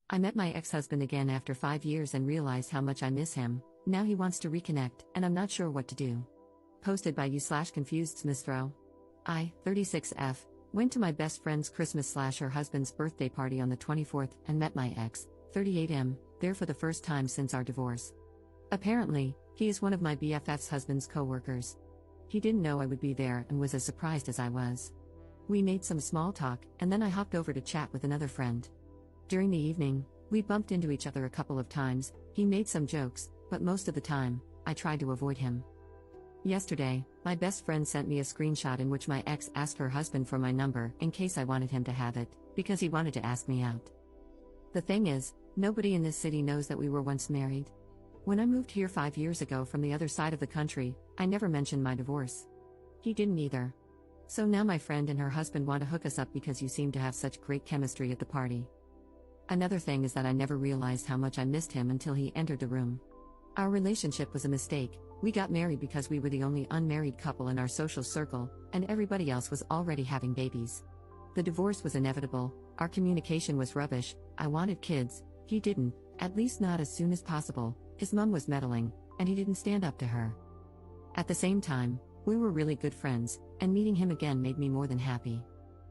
I met my ex-husband again after 5 years and realized how much I miss him. Now he wants to reconnect, and I'm not sure what to do. Posted by you/confused Smithrow. I, 36F, went to my best friend's Christmas/her husband's birthday party on the 24th and met my ex, 38M, there for the first time since our divorce. Apparently, he is one of my BFF's husband's co-workers. He didn't know I would be there and was as surprised as I was. We made some small talk, and then I hopped over to chat with another friend. During the evening, we bumped into each other a couple of times. He made some jokes, but most of the time, I tried to avoid him. Yesterday, my best friend sent me a screenshot in which my ex asked her husband for my number in case I wanted him to have it, because he wanted to ask me out. The thing is, nobody in this city knows that we were once married. When I moved here 5 years ago from the other side of the country, I never mentioned my divorce. He didn't either. So now my friend and her husband want to hook us up because you seem to have such great chemistry at the party. Another thing is that I never realized how much I missed him until he entered the room. Our relationship was a mistake. We got married because we were the only unmarried couple in our social circle, and everybody else was already having babies. The divorce was inevitable, our communication was rubbish, I wanted kids, he didn't, at least not as soon as possible, his mom was meddling, and he didn't stand up to her. At the same time, we were really good friends, and meeting him again made me more than happy.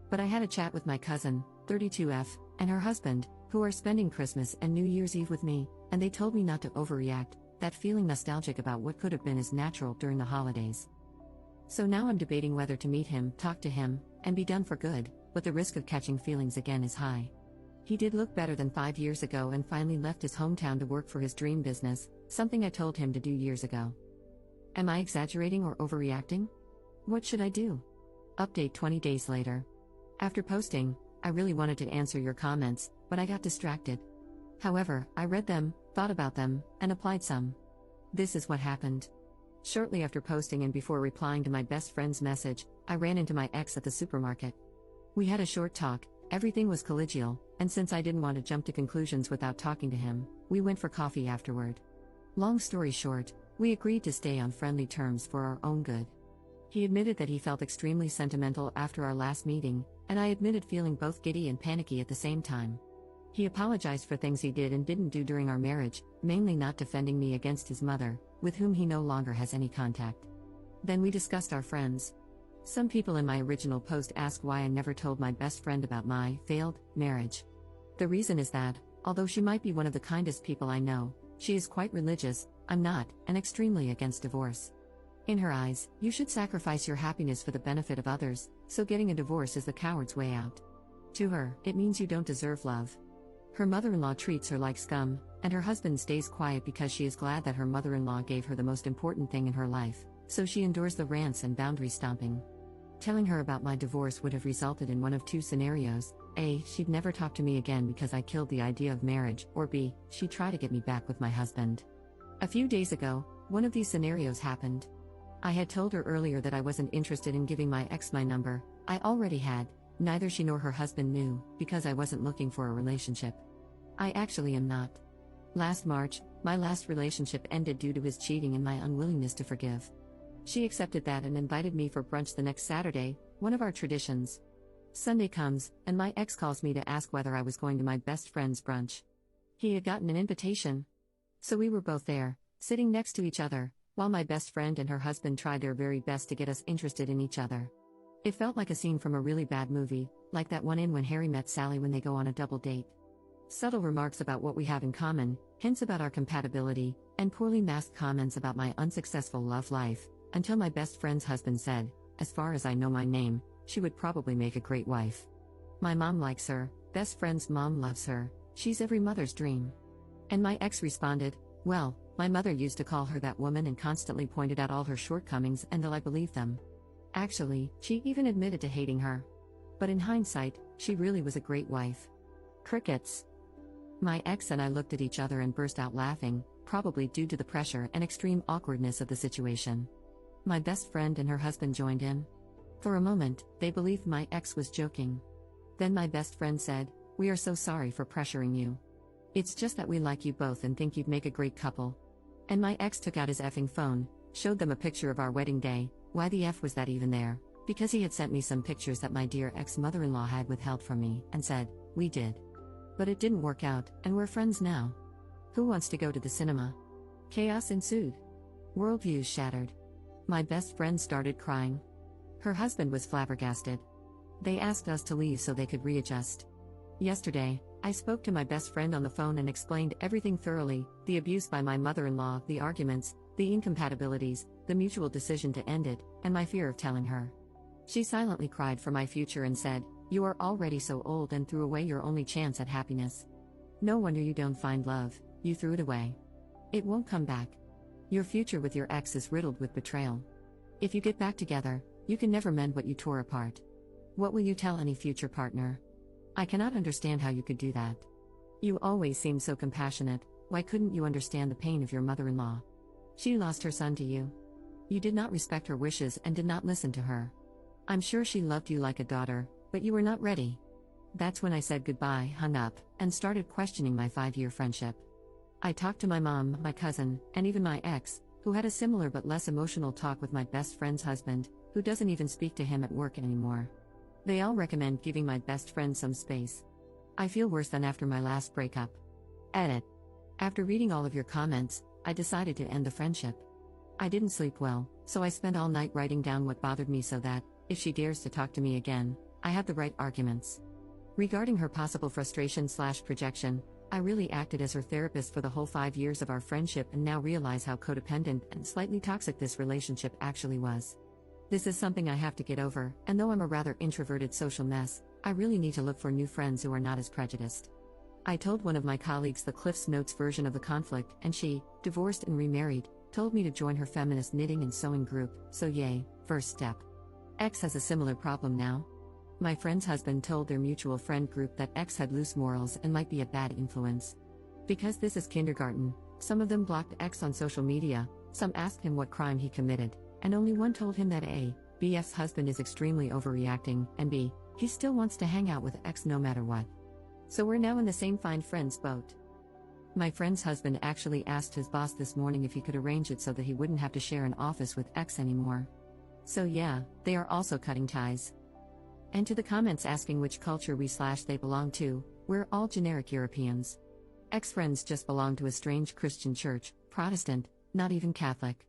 But I had a chat with my cousin, 32F, and her husband, who are spending Christmas and New Year's Eve with me, and they told me not to overreact. That feeling nostalgic about what could have been is natural during the holidays. So now I'm debating whether to meet him, talk to him, and be done for good, but the risk of catching feelings again is high. He did look better than 5 years ago and finally left his hometown to work for his dream business, something I told him to do years ago. Am I exaggerating or overreacting? What should I do? Update 20 days later. After posting, I really wanted to answer your comments, but I got distracted. However, I read them, thought about them, and applied some. This is what happened. Shortly after posting and before replying to my best friend's message, I ran into my ex at the supermarket. We had a short talk, everything was collegial, and since I didn't want to jump to conclusions without talking to him, we went for coffee afterward. Long story short, we agreed to stay on friendly terms for our own good. He admitted that he felt extremely sentimental after our last meeting, and I admitted feeling both giddy and panicky at the same time. He apologized for things he did and didn't do during our marriage, mainly not defending me against his mother, with whom he no longer has any contact. Then we discussed our friends. Some people in my original post asked why I never told my best friend about my failed marriage. The reason is that, although she might be one of the kindest people I know, she is quite religious, I'm not, and extremely against divorce. In her eyes, you should sacrifice your happiness for the benefit of others, so getting a divorce is the coward's way out. To her, it means you don't deserve love. Her mother-in-law treats her like scum, and her husband stays quiet because she is glad that her mother-in-law gave her the most important thing in her life, so she endures the rants and boundary stomping. Telling her about my divorce would have resulted in one of two scenarios: A, she'd never talk to me again because I killed the idea of marriage, or B, she'd try to get me back with my husband. A few days ago, one of these scenarios happened. I had told her earlier that I wasn't interested in giving my ex my number. I already had. Neither she nor her husband knew, because I wasn't looking for a relationship. I actually am not. Last March, my last relationship ended due to his cheating and my unwillingness to forgive. She accepted that and invited me for brunch the next Saturday, one of our traditions. Sunday comes, and my ex calls me to ask whether I was going to my best friend's brunch. He had gotten an invitation. So we were both there, sitting next to each other, while my best friend and her husband tried their very best to get us interested in each other. It felt like a scene from a really bad movie, like that one in When Harry Met Sally when they go on a double date. Subtle remarks about what we have in common, hints about our compatibility, and poorly masked comments about my unsuccessful love life, until my best friend's husband said, "As far as I know my name, she would probably make a great wife. My mom likes her, best friend's mom loves her, she's every mother's dream." And my ex responded, "Well, my mother used to call her that woman and constantly pointed out all her shortcomings, and I believed them. Actually, she even admitted to hating her. But in hindsight, she really was a great wife." Crickets. My ex and I looked at each other and burst out laughing, probably due to the pressure and extreme awkwardness of the situation. My best friend and her husband joined in. For a moment, they believed my ex was joking. Then my best friend said, "We are so sorry for pressuring you. It's just that we like you both and think you'd make a great couple." And my ex took out his effing phone, showed them a picture of our wedding day. Why the F was that even there? Because he had sent me some pictures that my dear ex-mother-in-law had withheld from me, and said, "We did." But it didn't work out, and we're friends now. Who wants to go to the cinema? Chaos ensued. Worldviews shattered. My best friend started crying. Her husband was flabbergasted. They asked us to leave so they could readjust. Yesterday, I spoke to my best friend on the phone and explained everything thoroughly: the abuse by my mother-in-law, the arguments, the incompatibilities, the mutual decision to end it, and my fear of telling her. She silently cried for my future and said, "You are already so old," and threw away your only chance at happiness. No wonder you don't find love, you threw it away. It won't come back. Your future with your ex is riddled with betrayal. If you get back together, you can never mend what you tore apart. What will you tell any future partner? I cannot understand how you could do that. You always seem so compassionate. Why couldn't you understand the pain of your mother-in-law? She lost her son to you. You did not respect her wishes and did not listen to her. I'm sure she loved you like a daughter, but you were not ready. That's when I said goodbye, hung up, and started questioning my 5-year friendship. I talked to my mom, my cousin, and even my ex, who had a similar but less emotional talk with my best friend's husband, who doesn't even speak to him at work anymore. They all recommend giving my best friend some space. I feel worse than after my last breakup. Edit. After reading all of your comments, I decided to end the friendship. I didn't sleep well, so I spent all night writing down what bothered me so that, if she dares to talk to me again, I have the right arguments. Regarding her possible frustration/projection, I really acted as her therapist for the whole 5 years of our friendship and now realize how codependent and slightly toxic this relationship actually was. This is something I have to get over, and though I'm a rather introverted social mess, I really need to look for new friends who are not as prejudiced. I told one of my colleagues the Cliff's Notes version of the conflict, and she, divorced and remarried, told me to join her feminist knitting and sewing group, so yay, first step. X has a similar problem now. My friend's husband told their mutual friend group that X had loose morals and might be a bad influence. Because this is kindergarten, some of them blocked X on social media, some asked him what crime he committed, and only one told him that A, BF's husband is extremely overreacting, and B, he still wants to hang out with X no matter what. So we're now in the same find friends boat. My friend's husband actually asked his boss this morning if he could arrange it so that he wouldn't have to share an office with X anymore. So yeah, they are also cutting ties. And to the comments asking which culture we/they belong to, we're all generic Europeans. X friends just belong to a strange Christian church, Protestant, not even Catholic.